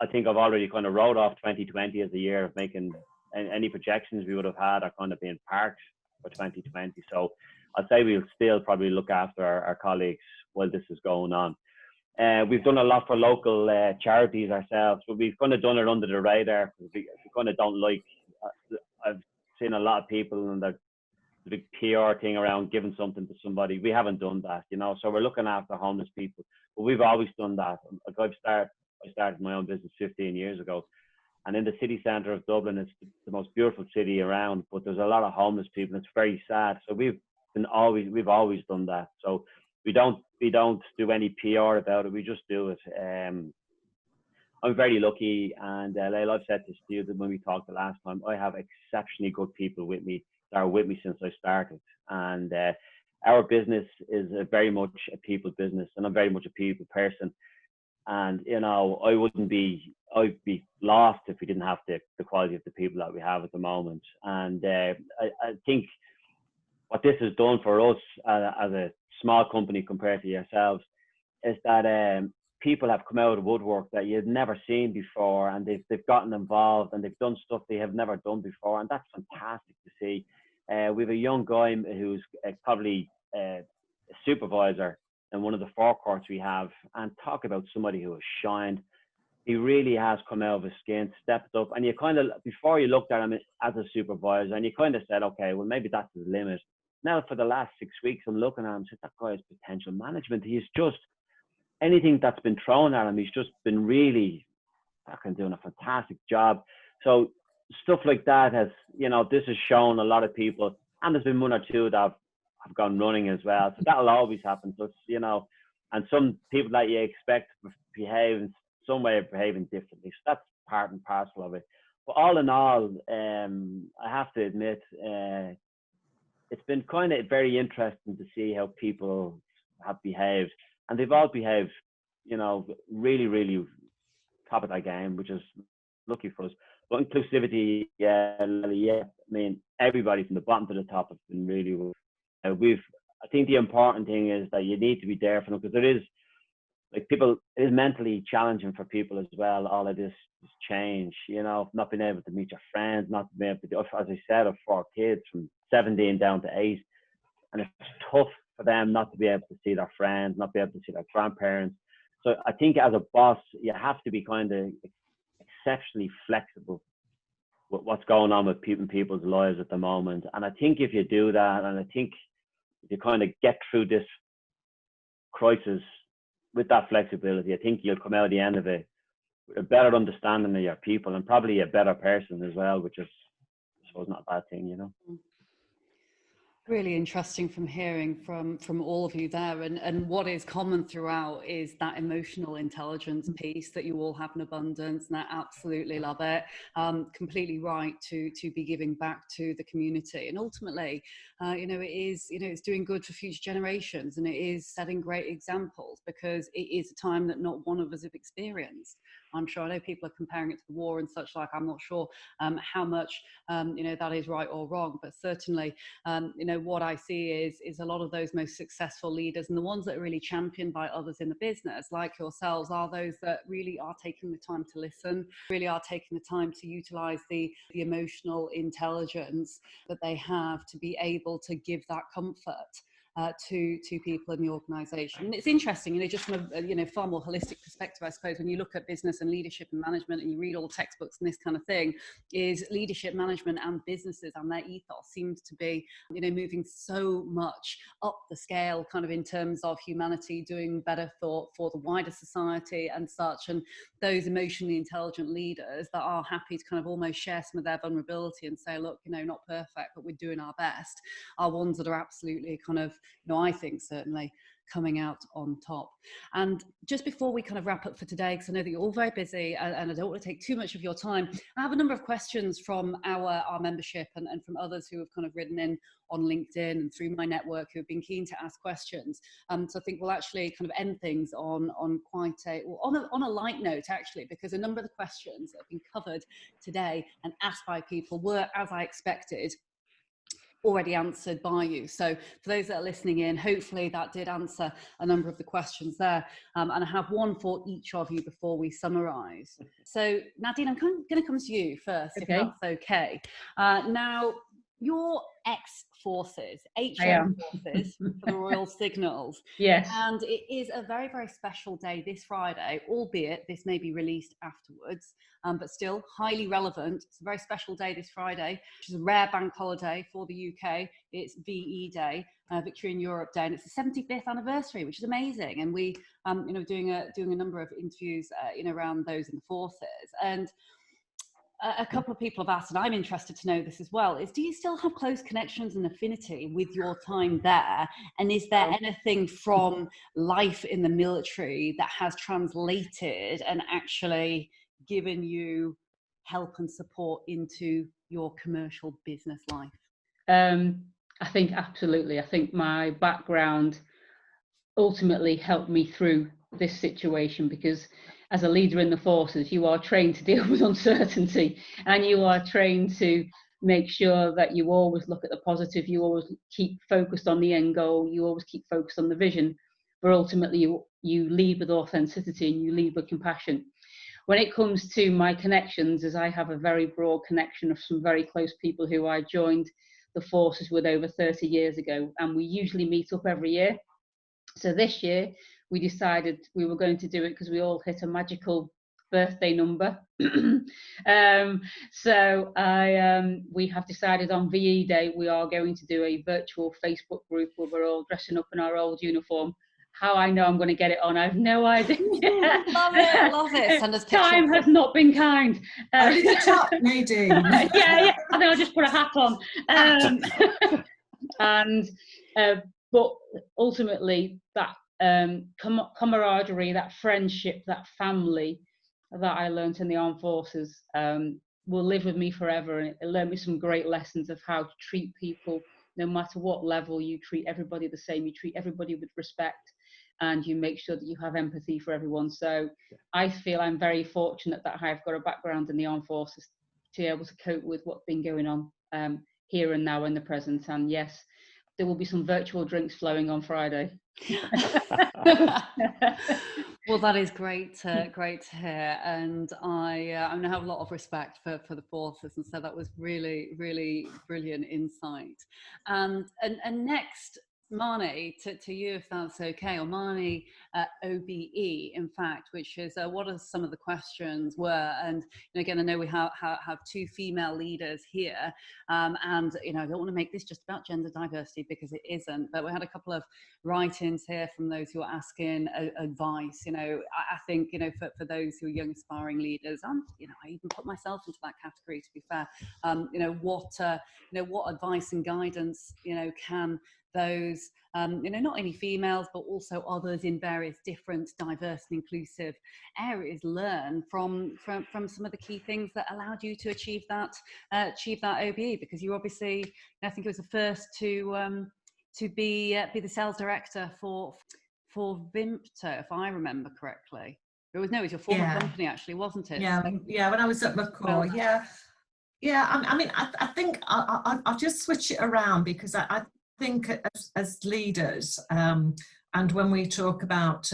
I think I've already kind of wrote off 2020 as a year of making any projections we would have had are kind of being parked for 2020. So I'd say we'll still probably look after our colleagues while this is going on. We've done a lot for local charities ourselves, but we've kind of done it under the radar because we kind of don't like. I've seen a lot of people and the big PR thing around giving something to somebody. We haven't done that, you know. So we're looking after homeless people, but we've always done that. Like I started my own business 15 years ago, and in the city centre of Dublin, it's the most beautiful city around. But there's a lot of homeless people. And it's very sad. So we've always done that. So we don't do any PR about it. We just do it. I'm very lucky, and I've said this to you when we talked the last time. I have exceptionally good people with me that are with me since I started, and our business is very much a people business, and I'm very much a people person. And you know, I'd be lost if we didn't have the quality of the people that we have at the moment. And I think what this has done for us as a small company compared to yourselves is that people have come out of the woodwork that you've never seen before, and they've gotten involved and they've done stuff they have never done before, and that's fantastic to see. We have a young guy who's probably a supervisor in one of the forecourts we have, and talk about somebody who has shined. He really has come out of his skin, stepped up, and you kind of, before you looked at him as a supervisor, and you kind of said, okay, well, maybe that's his limit. Now, for the last 6 weeks, I'm looking at him and said, that guy has potential management. He's just, anything that's been thrown at him, he's just been really fucking doing a fantastic job. So stuff like that has, you know, this has shown a lot of people, and there's been one or two that have gone running as well. So that'll always happen. So, you know, and some people that you expect to behave in some way of behaving differently. So that's part and parcel of it. But all in all, I have to admit, it's been kind of very interesting to see how people have behaved, and they've all behaved, you know, really, really top of their game, which is lucky for us. But inclusivity, yeah, I mean, everybody from the bottom to the top has been really good. I think the important thing is that you need to be there for them, because it is, like, people, it is mentally challenging for people as well. All of this change, you know, not being able to meet your friends, not being able to do, as I said, I've 4 kids from 17 down to 8, and it's tough for them not to be able to see their friends, not be able to see their grandparents. So I think as a boss, you have to be kind of exceptionally flexible with what's going on with people's lives at the moment. And I think if you do that, and I think if you kind of get through this crisis with that flexibility, I think you'll come out at the end of it with a better understanding of your people, and probably a better person as well, which is, I suppose, not a bad thing, you know. Really interesting from hearing from all of you there, and what is common throughout is that emotional intelligence piece that you all have in abundance, and I absolutely love it. Completely right to be giving back to the community, and ultimately, you know, it is, you know, it's doing good for future generations, and it is setting great examples, because it is a time that not one of us have experienced. I'm sure, I know people are comparing it to the war and such like. I'm not sure how much you know, that is right or wrong, but certainly you know, what I see is a lot of those most successful leaders, and the ones that are really championed by others in the business, like yourselves, are those that really are taking the time to listen, really are taking the time to utilize the emotional intelligence that they have to be able to give that comfort. to people in the organisation. And it's interesting, just from a far more holistic perspective, I suppose, when you look at business and leadership and management and you read all the textbooks and this kind of thing, is leadership, management and businesses and their ethos seems to be, moving so much up the scale kind of in terms of humanity doing better for the wider society and such. And those emotionally intelligent leaders that are happy to kind of almost share some of their vulnerability and say, look, not perfect, but we're doing our best, are ones that are absolutely kind of, I think certainly coming out on top. And just before we kind of wrap up for today, because I know that you're all very busy and I don't want to take too much of your time, I have a number of questions from our membership and from others who have kind of written in on LinkedIn and through my network who have been keen to ask questions. So I think we'll actually kind of end things on a light note, actually, because a number of the questions that have been covered today and asked by people were, as I expected, already answered by you. So for those that are listening in, hopefully that did answer a number of the questions there. And I have one for each of you before we summarise. So Nadine, I'm going to come to you first, if that's okay. Now, you're ex-forces, HM forces for the Royal Signals. Yes. And it is a very, very special day this Friday, albeit this may be released afterwards, but still highly relevant. It's a very special day this Friday, which is a rare bank holiday for the UK. It's VE Day, Victory in Europe Day, and it's the 75th anniversary, which is amazing. And we, doing a number of interviews, around those in the forces. And a couple of people have asked, and I'm interested to know this as well, is do you still have close connections and affinity with your time there? And is there anything from life in the military that has translated and actually given you help and support into your commercial business life? I think absolutely. I think my background ultimately helped me through this situation, because as a leader in the forces, you are trained to deal with uncertainty, and you are trained to make sure that you always look at the positive, you always keep focused on the end goal, you always keep focused on the vision, but ultimately you lead with authenticity and you lead with compassion. When it comes to my connections, as I have a very broad connection of some very close people who I joined the forces with over 30 years ago, and we usually meet up every year. So this year we decided we were going to do it because we all hit a magical birthday number. So we have decided on VE Day we are going to do a virtual Facebook group where we're all dressing up in our old uniform. How I know I'm going to get it on, I have no idea. Love it. Send us pictures. Time has not been kind. Nadine. Yeah. I think I'll just put a hat on. But ultimately, that camaraderie, that friendship, that family that I learned in the armed forces will live with me forever, and it learned me some great lessons of how to treat people. No matter what level, you treat everybody the same, you treat everybody with respect, and you make sure that you have empathy for everyone. So I feel I'm very fortunate that I've got a background in the armed forces to be able to cope with what's been going on here and now in the present. And yes, there will be some virtual drinks flowing on Friday. Well, that is great to hear, and I have a lot of respect for the forces, and so that was really, really brilliant insight. And next, Marnie, to you, if that's okay, or Marnie OBE, in fact, which is what are some of the questions were, and again, I know we have two female leaders here, and I don't want to make this just about gender diversity because it isn't, but we had a couple of write-ins here from those who are asking advice. I think for those who are young aspiring leaders, and I even put myself into that category, to be fair. What advice and guidance can those not only females but also others in various different diverse and inclusive areas learn from some of the key things that allowed you to achieve that OBE, because you obviously, I think it was the first to be the sales director for Vimpto, if I remember correctly. It was your former company, actually, wasn't it? Yeah, when I was at McCaw. I mean, I think I'll just switch it around, because I think as leaders, and when we talk about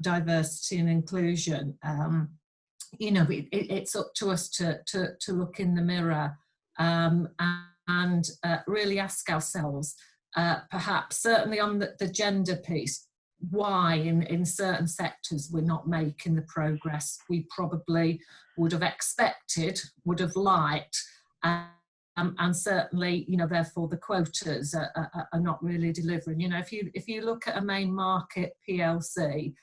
diversity and inclusion, it's up to us to look in the mirror and really ask ourselves, perhaps certainly on the gender piece, why in certain sectors we're not making the progress we probably would have expected, would have liked, and certainly, you know, therefore the quotas are not really delivering. You know, if you look at a main market PLC,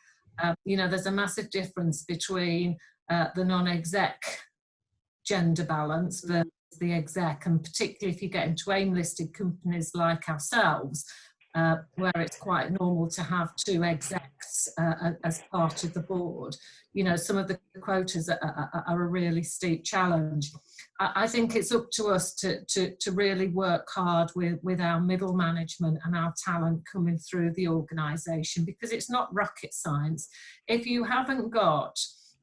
you know, there's a massive difference between the non-exec gender balance versus the exec, and particularly if you get into AIM listed companies like ourselves, where it's quite normal to have 2 execs as part of the board. You know, some of the quotas are a really steep challenge. I think it's up to us to really work hard with our middle management and our talent coming through the organisation, because it's not rocket science. If you haven't got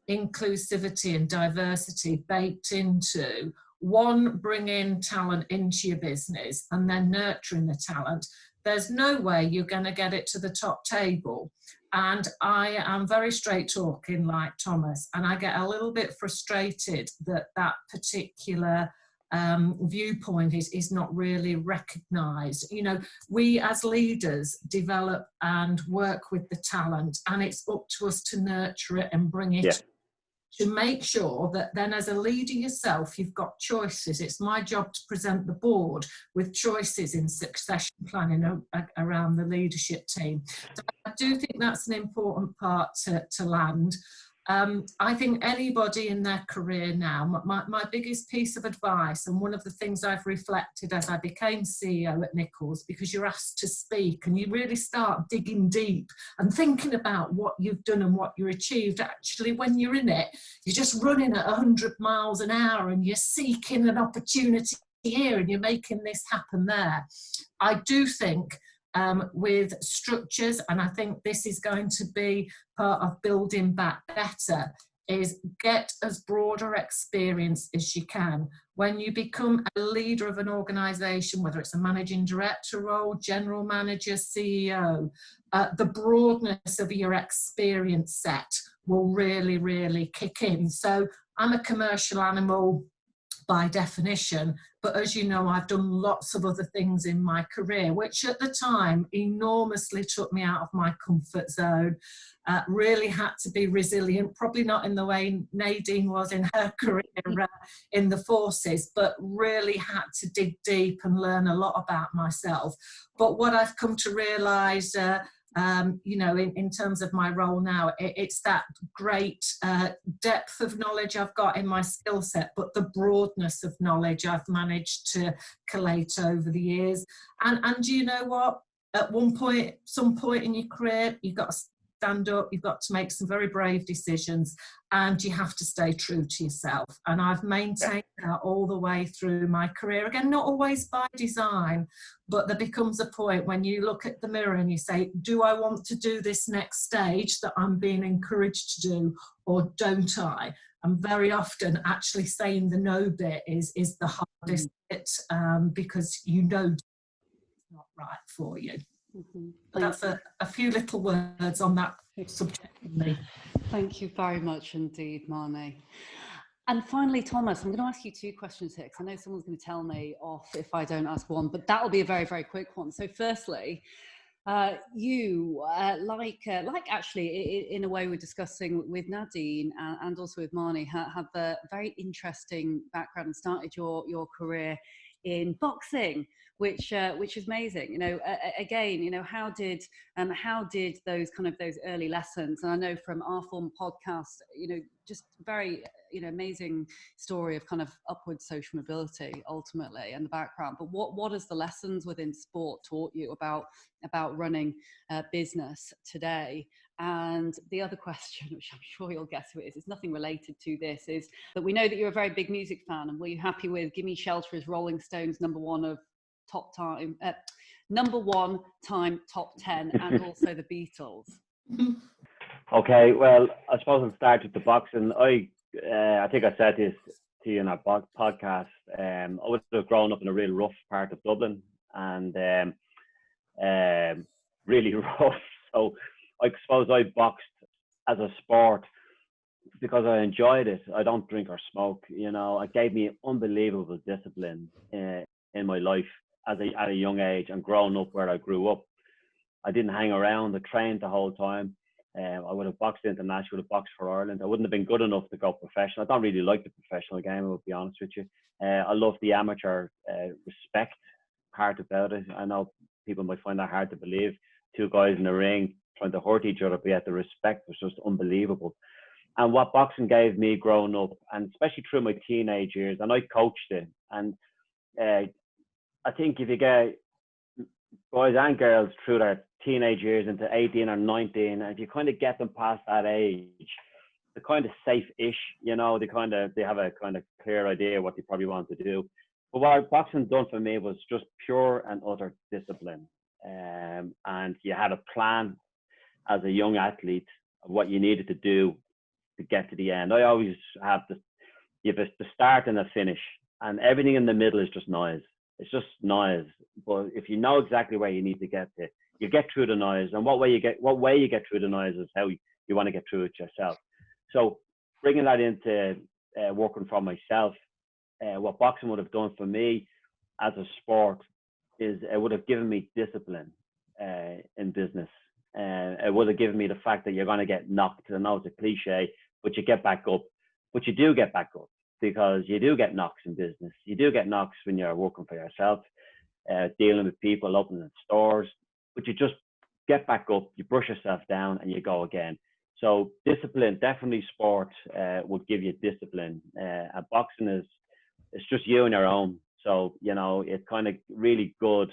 inclusivity and diversity baked into, one, bringing talent into your business and then nurturing the talent, there's no way you're going to get it to the top table. And I am very straight talking like Thomas, and I get a little bit frustrated that that particular viewpoint is not really recognised. You know, we as leaders develop and work with the talent, and it's up to us to nurture it and bring it to make sure that then as a leader yourself, you've got choices. It's my job to present the board with choices in succession planning around the leadership team. So I do think that's an important part to land. I think anybody in their career now, my biggest piece of advice, and one of the things I've reflected as I became CEO at Nicholls, because you're asked to speak and you really start digging deep and thinking about what you've done and what you achieved. Actually, when you're in it, you're just running at 100 miles an hour and you're seeking an opportunity here and you're making this happen there. I do think with structures, and I think this is going to be part of building back better, is get as broader experience as you can. When you become a leader of an organisation, whether it's a managing director role, general manager, CEO, the broadness of your experience set will really, really kick in. So I'm a commercial animal by definition, but as you know, I've done lots of other things in my career, which at the time enormously took me out of my comfort zone. Really had to be resilient, probably not in the way Nadine was in her career in the forces, but really had to dig deep and learn a lot about myself. But what I've come to realise, you know, in terms of my role now, it's that great depth of knowledge I've got in my skill set, but the broadness of knowledge I've managed to collate over the years. And you know what? At some point in your career, you've got to stand up, you've got to make some very brave decisions, and you have to stay true to yourself. And I've maintained that all the way through my career. Again, not always by design, but there becomes a point when you look at the mirror and you say, do I want to do this next stage that I'm being encouraged to do, or don't I? And very often actually saying the no bit is the hardest bit, because you know it's not right for you. But that's a few little words on that subject for me. Thank you very much indeed, Marnie. And finally, Thomas, I'm going to ask you 2 questions here, because I know someone's going to tell me off if I don't ask one, but that'll be a very, very quick one. So firstly, you, like actually in a way we're discussing with Nadine and also with Marnie, have a very interesting background and started your career in boxing, which is amazing. You know, again, you know, how did those early lessons, and I know from our former podcast, you know, just very, you know, amazing story of kind of upward social mobility ultimately and the background. But what has the lessons within sport taught you about running a business today? And the other question, which I'm sure you'll guess who it is, it's nothing related to this, is that we know that you're a very big music fan, and were you happy with Gimme Shelter as Rolling Stone's number one time top 10, and also the Beatles? Okay, well, I suppose I'll start with the boxing. I think I said this to you in our podcast. I would have grown up in a real rough part of Dublin, and really rough. So I suppose I boxed as a sport because I enjoyed it. I don't drink or smoke, you know. It gave me unbelievable discipline in my life. at a young age, and growing up where I grew up. I didn't hang around. I trained the whole time. I would have boxed international, would have boxed for Ireland. I wouldn't have been good enough to go professional. I don't really like the professional game, I would be honest with you. I love the amateur respect part about it. I know people might find that hard to believe. Two guys in the ring trying to hurt each other, but yet the respect was just unbelievable. And what boxing gave me growing up, and especially through my teenage years, and I coached it. And I think if you get boys and girls through their teenage years into 18 or 19, and if you kind of get them past that age, they're kind of safe-ish, you know, they have a kind of clear idea what they probably want to do. But what boxing done for me was just pure and utter discipline. And you had a plan as a young athlete of what you needed to do to get to the end. I always have you have the start and a finish, and everything in the middle is just noise. It's just noise. But if you know exactly where you need to get to, you get through the noise. And what way you get through the noise is how you want to get through it yourself. So bringing that into working for myself, what boxing would have done for me as a sport is it would have given me discipline in business. It would have given me the fact that you're going to get knocked. I know it's a cliche, but you get back up. But you do get back up, because you do get knocks in business. You do get knocks when you're working for yourself, dealing with people, opening stores. But you just get back up, you brush yourself down, and you go again. So discipline, definitely sport would give you discipline. And boxing it's just you on your own. So, you know, it's kind of really good.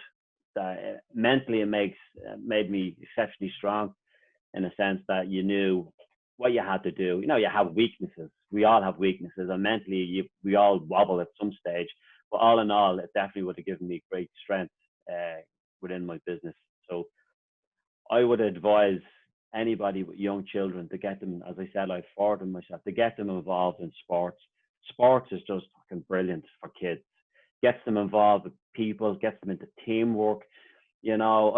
Mentally, it made me exceptionally strong in a sense that you knew what you had to do. You know, you have weaknesses. We all have weaknesses, and mentally, we all wobble at some stage. But all in all, it definitely would have given me great strength within my business. So I would advise anybody with young children to get them, as I said, I fought them myself, to get them involved in sports. Sports is just fucking brilliant for kids. Gets them involved with people, gets them into teamwork. You know,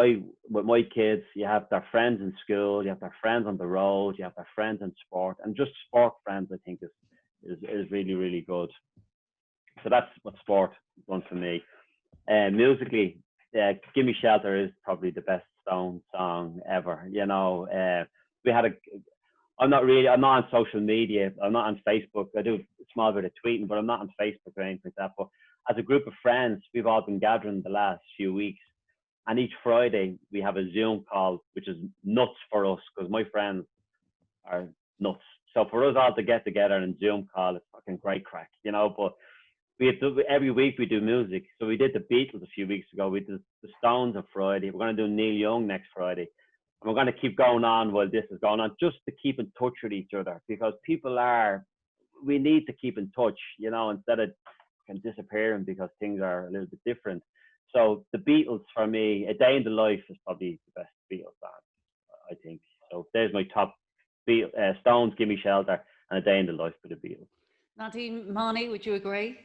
with my kids, you have their friends in school, you have their friends on the road, you have their friends in sport, and just sport friends, I think, is really, really good. So that's what sport has done for me. Musically, "Give Me Shelter" is probably the best Stone song ever. You know, I'm not on social media. I'm not on Facebook. I do a small bit of tweeting, but I'm not on Facebook or anything like that. But as a group of friends, we've all been gathering the last few weeks. And each Friday we have a Zoom call, which is nuts for us because my friends are nuts. So for us all to get together and Zoom call, it's fucking great crack, you know. But every week we do music. So we did the Beatles a few weeks ago. We did the Stones on Friday. We're going to do Neil Young next Friday. And we're going to keep going on while this is going on, just to keep in touch with each other, because we need to keep in touch, you know, instead of disappearing because things are a little bit different. So the Beatles, for me, "A Day in the Life" is probably the best Beatles song, I think. So there's my top Stones, "Give Me Shelter," and "A Day in the Life" for the Beatles. Nadine, Marnie, would you agree?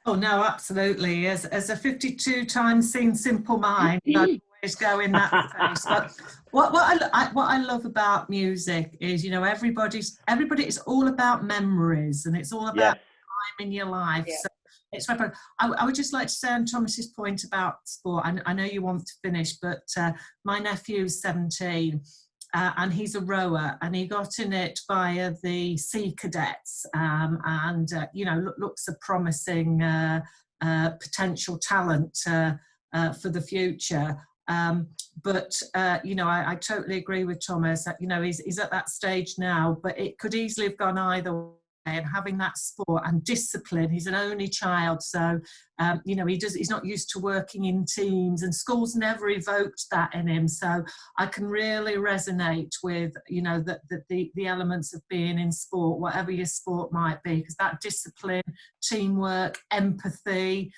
Oh no, absolutely. As a 52 times seen Simple Mind, I always go in that space. But what I love about music is, you know, everybody is all about memories, and it's all about time in your life. Yeah. So it's I would just like to say on Thomas's point about sport, I know you want to finish, but my nephew's 17. And he's a rower, and he got in it via the Sea Cadets, and you know, looks a promising potential talent for the future. But you know, I totally agree with Thomas that, you know, he's at that stage now, but it could easily have gone either way. And having that sport and discipline, he's an only child, so you know, he's not used to working in teams, and school's never evoked that in him. So I can really resonate with, you know, the elements of being in sport, whatever your sport might be, because that discipline, teamwork, empathy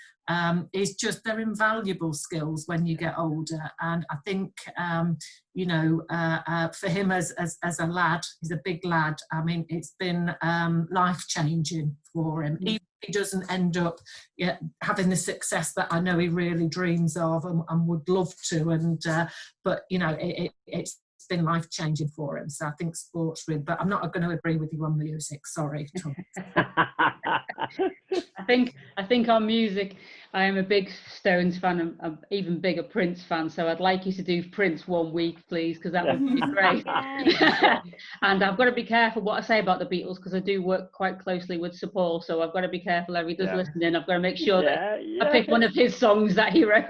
is just, they're invaluable skills when you get older. And I think you know, for him as a lad, he's a big lad. I mean, it's been life-changing for him. Even if he doesn't end up having the success that I know he really dreams of and would love to. And but you know, it's it's been life-changing for him. So I think sports really, but I'm not going to agree with you on music. Sorry, Tom. I think on music, I am a big Stones fan and an even bigger Prince fan. So I'd like you to do Prince 1 week, please, because that would be great. And I've got to be careful what I say about the Beatles, because I do work quite closely with Sir Paul. So I've got to be careful if he does listen in. I've got to make sure that I pick one of his songs that he wrote.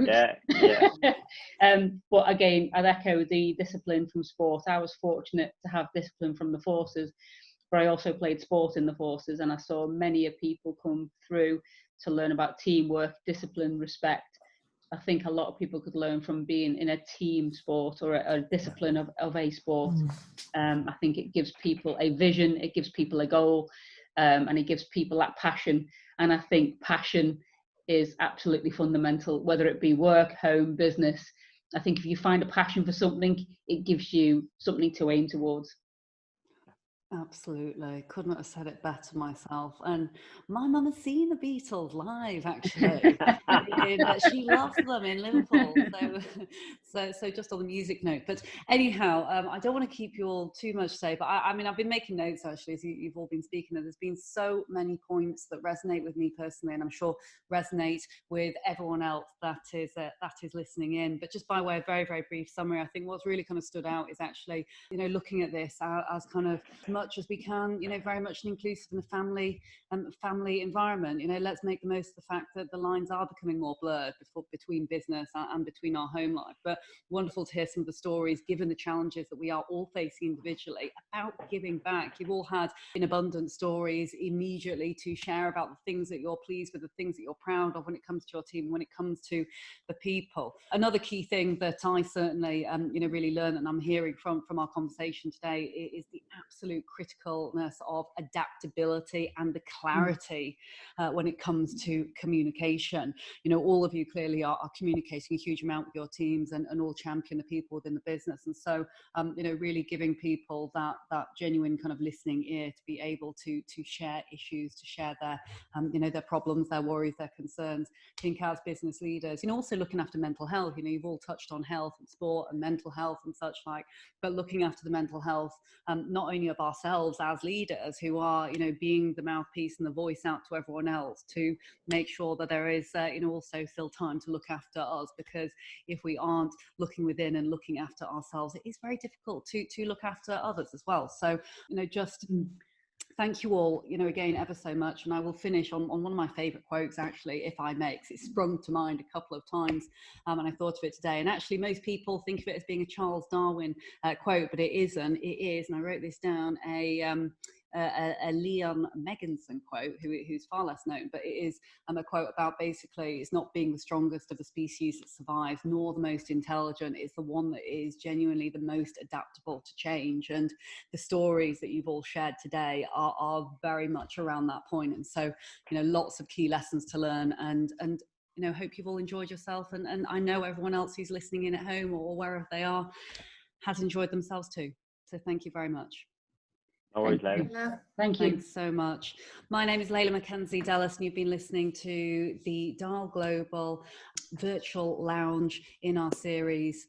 But again, I'd echo the discipline from sport. I was fortunate to have discipline from the forces, but I also played sport in the forces, and I saw many of people come through to learn about teamwork, discipline, respect. I think a lot of people could learn from being in a team sport or a discipline of a sport. I think it gives people a vision, it gives people a goal, and it gives people that passion. And I think passion is absolutely fundamental, whether it be work, home, business. I think if you find a passion for something, it gives you something to aim towards. Absolutely, couldn't have said it better myself. And my mum has seen the Beatles live, actually. She loves them in Liverpool. So just on the music note. But anyhow, I don't want to keep you all too much today. But I mean, I've been making notes actually as you've all been speaking. And there's been so many points that resonate with me personally, and I'm sure resonate with everyone else that is listening in. But just by way of very, very brief summary, I think what's really kind of stood out is actually, looking at this as kind of much as we can, very much an inclusive and a family environment. Let's make the most of the fact that the lines are becoming more blurred between business and between our home life. But wonderful to hear some of the stories, given the challenges that we are all facing individually, about giving back. You've all had in abundant stories immediately to share about the things that you're pleased with, the things that you're proud of when it comes to your team, when it comes to the people. Another key thing that I certainly really learned, and I'm hearing from our conversation today, is the absolute criticalness of adaptability and the clarity when it comes to communication. All of you clearly are communicating a huge amount with your teams and all champion the people within the business. And so, really giving people that genuine kind of listening ear to be able to share issues, to share their, their problems, their worries, their concerns. I think as business leaders, also looking after mental health, you've all touched on health and sport and mental health and such like, but looking after the mental health, not only of ourselves as leaders who are, being the mouthpiece and the voice out to everyone else, to make sure that there is, also still time to look after us, because if we aren't looking within and looking after ourselves, it is very difficult to look after others as well. So, just thank you all, again, ever so much. And I will finish on one of my favourite quotes, actually, if I may, because it sprung to mind a couple of times, and I thought of it today. And actually, most people think of it as being a Charles Darwin quote, but it isn't. It is, and I wrote this down, a Leon Megginson quote, who's far less known, but it is a quote about basically it's not being the strongest of the species that survives, nor the most intelligent. It's the one that is genuinely the most adaptable to change. And the stories that you've all shared today are very much around that point. And so, lots of key lessons to learn, and hope you've all enjoyed yourself. And I know everyone else who's listening in at home or wherever they are has enjoyed themselves too. So thank you very much. No worries, Layla. Thank you. Thanks so much. My name is Layla Mackenzie Dallas, and you've been listening to the Dial Global Virtual Lounge in our series,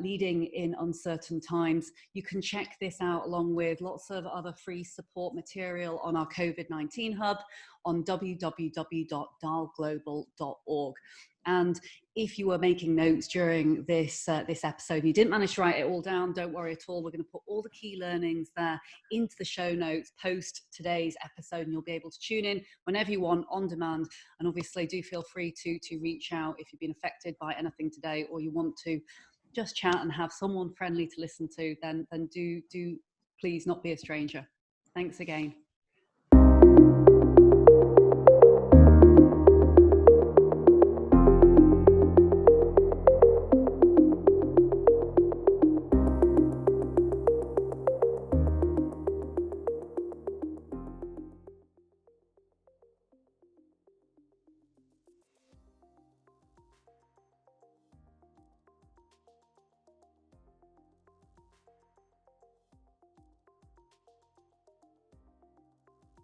Leading in Uncertain Times. You can check this out along with lots of other free support material on our COVID-19 hub on www.dialglobal.org. And if you were making notes during this episode and you didn't manage to write it all down, don't worry at all. We're going to put all the key learnings there into the show notes post today's episode, and you'll be able to tune in whenever you want on demand. And obviously do feel free to reach out if you've been affected by anything today, or you want to just chat and have someone friendly to listen to, then do please not be a stranger. Thanks again.